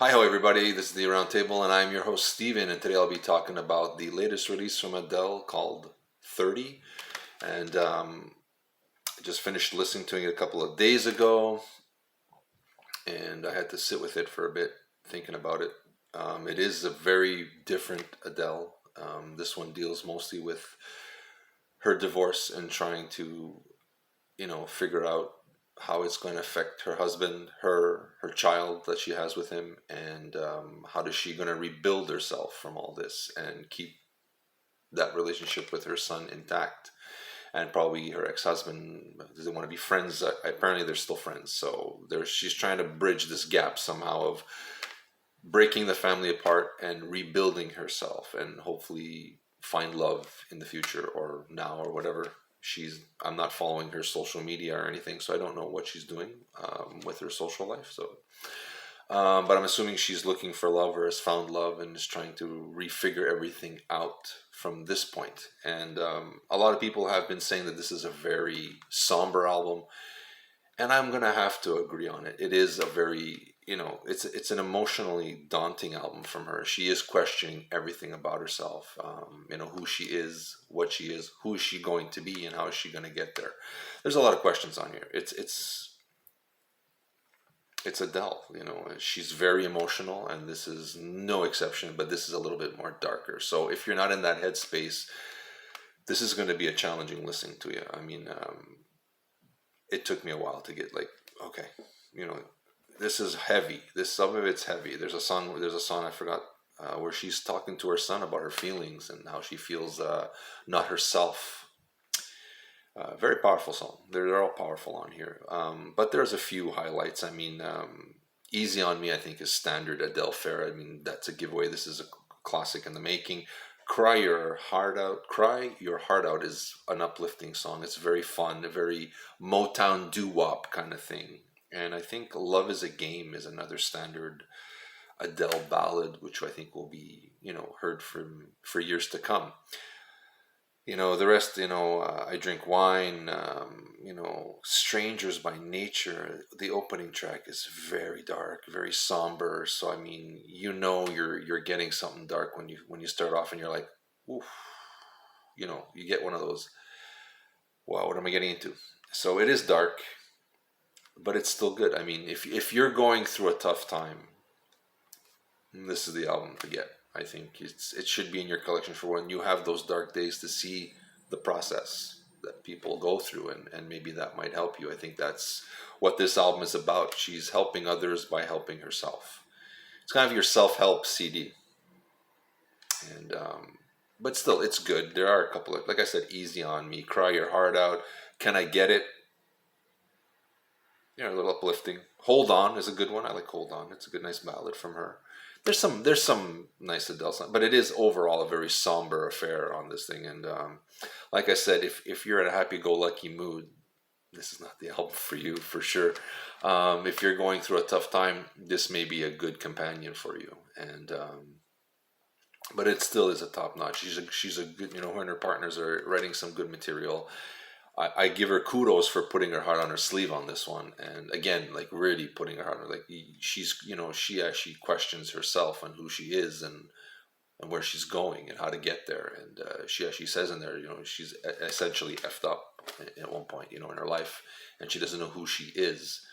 Hi, hello everybody. This is the Roundtable, and I'm your host Steven. And today I'll be talking about the latest release from Adele called 30. And I just finished listening to it a couple of days ago, and I had to sit with it for a bit, thinking about it. It is a very different Adele. This one deals mostly with her divorce and trying to, figure out how it's going to affect her husband, her child that she has with him, and how does she going to rebuild herself from all this and keep that relationship with her son intact. And probably her ex-husband doesn't want to be friends. Apparently, they're still friends. So she's trying to bridge this gap somehow of breaking the family apart and rebuilding herself, and hopefully find love in the future or now or whatever. I'm not following her social media or anything, so I don't know what she's doing with her social life. So but I'm assuming she's looking for love or has found love and is trying to refigure everything out from this point. And a lot of people have been saying that this is a very somber album, and I'm gonna have to agree on it. It is a very, it's an emotionally daunting album from her. She is questioning everything about herself. Who she is, what she is, who is she going to be, and how is she going to get there. There's a lot of questions on here. It's Adele. She's very emotional, and this is no exception. But this is a little bit more darker. So if you're not in that headspace, this is going to be a challenging listen to you. I mean, it took me a while to get like, okay, you know, this is heavy. This Some of it's heavy. There's a song I forgot where she's talking to her son about her feelings and how she feels not herself. Very powerful song. They're all powerful on here. But there's a few highlights. I mean, "Easy on Me" I think is standard Adele fare. I mean, that's a giveaway. This is a classic in the making. "Cry Your Heart Out." "Cry Your Heart Out" is an uplifting song. It's very fun, a very Motown doo-wop kind of thing. And I think "Love Is a Game" is another standard Adele ballad, which I think will be, heard for years to come. The rest, "I Drink Wine," "Strangers by Nature." The opening track is very dark, very somber. So I mean, you're getting something dark when you start off and you're like, oof, you get one of those, wow, what am I getting into? So it is dark, but it's still good. I mean, if you're going through a tough time, this is the album to get. I think it should be in your collection for when you have those dark days, to see the process that people go through, and maybe that might help you. I think that's what this album is about. She's helping others by helping herself. It's kind of your self-help CD. And but still, it's good. There are a couple of, like I said, "Easy on Me," "Cry Your Heart Out," "Can I Get It?" A little uplifting. "Hold On" is a good one. I like "Hold On." It's a good, nice ballad from her. There's some nice Adele songs, but it is overall a very somber affair on this thing. And like I said, if you're in a happy-go-lucky mood, this is not the album for you for sure. If you're going through a tough time, this may be a good companion for you. And but it still is a top notch. She's a good, her and her partners are writing some good material. I give her kudos for putting her heart on her sleeve on this one, and again, like really putting her heart on. Like she actually questions herself and who she is, and where she's going and how to get there. And she actually says in there, she's essentially effed up at one point, in her life, and she doesn't know who she is.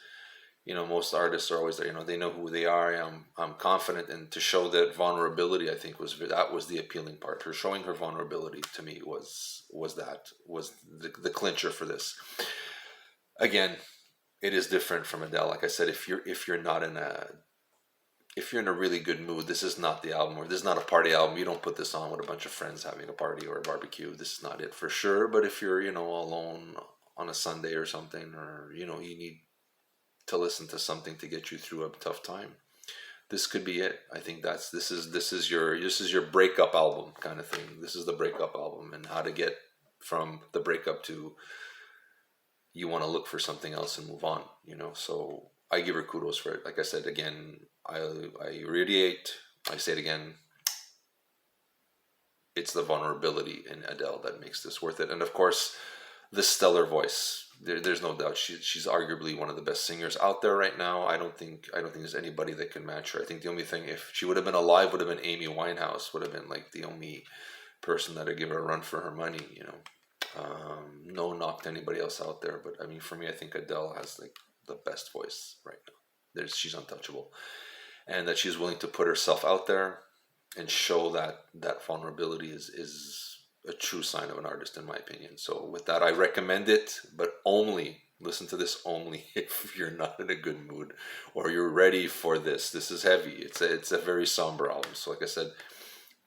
Most artists are always there. They know who they are. I'm confident, and to show that vulnerability, I think that was the appealing part. Her showing her vulnerability to me was the clincher for this. Again, it is different from Adele. Like I said, if you're in a really good mood, this is not the album, or this is not a party album. You don't put this on with a bunch of friends having a party or a barbecue. This is not it for sure. But if you're, alone on a Sunday or something, or you need to listen to something to get you through a tough time, this could be it. I think this is your breakup album kind of thing. This is the breakup album, and how to get from the breakup to, you want to look for something else and move on. So I give her kudos for it. Like I said again, I reiterate, I say it again, it's the vulnerability in Adele that makes this worth it. And of course, the stellar voice. There's no doubt she's arguably one of the best singers out there right now. I don't think there's anybody that can match her. I think the only thing, if she would have been alive, would have been Amy Winehouse. Would have been like the only person that would give her a run for her money. No knock to anybody else out there, but I mean, for me, I think Adele has like the best voice right now. She's untouchable, and that she's willing to put herself out there and show that vulnerability is a true sign of an artist, in my opinion. So with that, I recommend it, but only listen to this only if you're not in a good mood or you're ready for this. This is heavy. It's a very somber album. So like I said,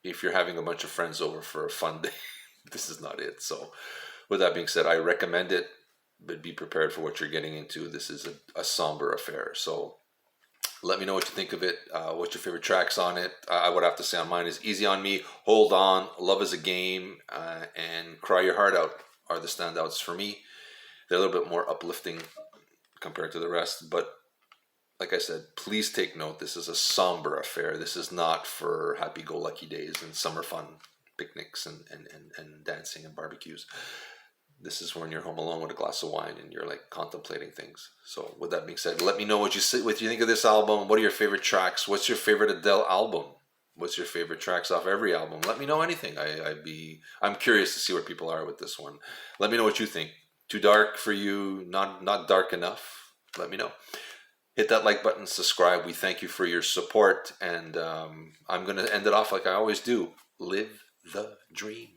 if you're having a bunch of friends over for a fun day, this is not it. So with that being said, I recommend it, but be prepared for what you're getting into. This is a somber affair. So let me know what you think of it. What's your favorite tracks on it? I would have to say on mine is Easy on Me, Hold On, Love is a Game, and Cry Your Heart Out are the standouts for me. They're a little bit more uplifting compared to the rest. But like I said, please take note. This is a somber affair. This is not for happy-go-lucky days and summer fun picnics and dancing and barbecues. This is when you're home alone with a glass of wine and you're like contemplating things. So with that being said, let me know what you think of this album. What are your favorite tracks? What's your favorite Adele album? What's your favorite tracks off every album? Let me know anything. I'm curious to see where people are with this one. Let me know what you think. Too dark for you? Not dark enough? Let me know. Hit that like button, subscribe. We thank you for your support, and I'm gonna end it off like I always do. Live the dream.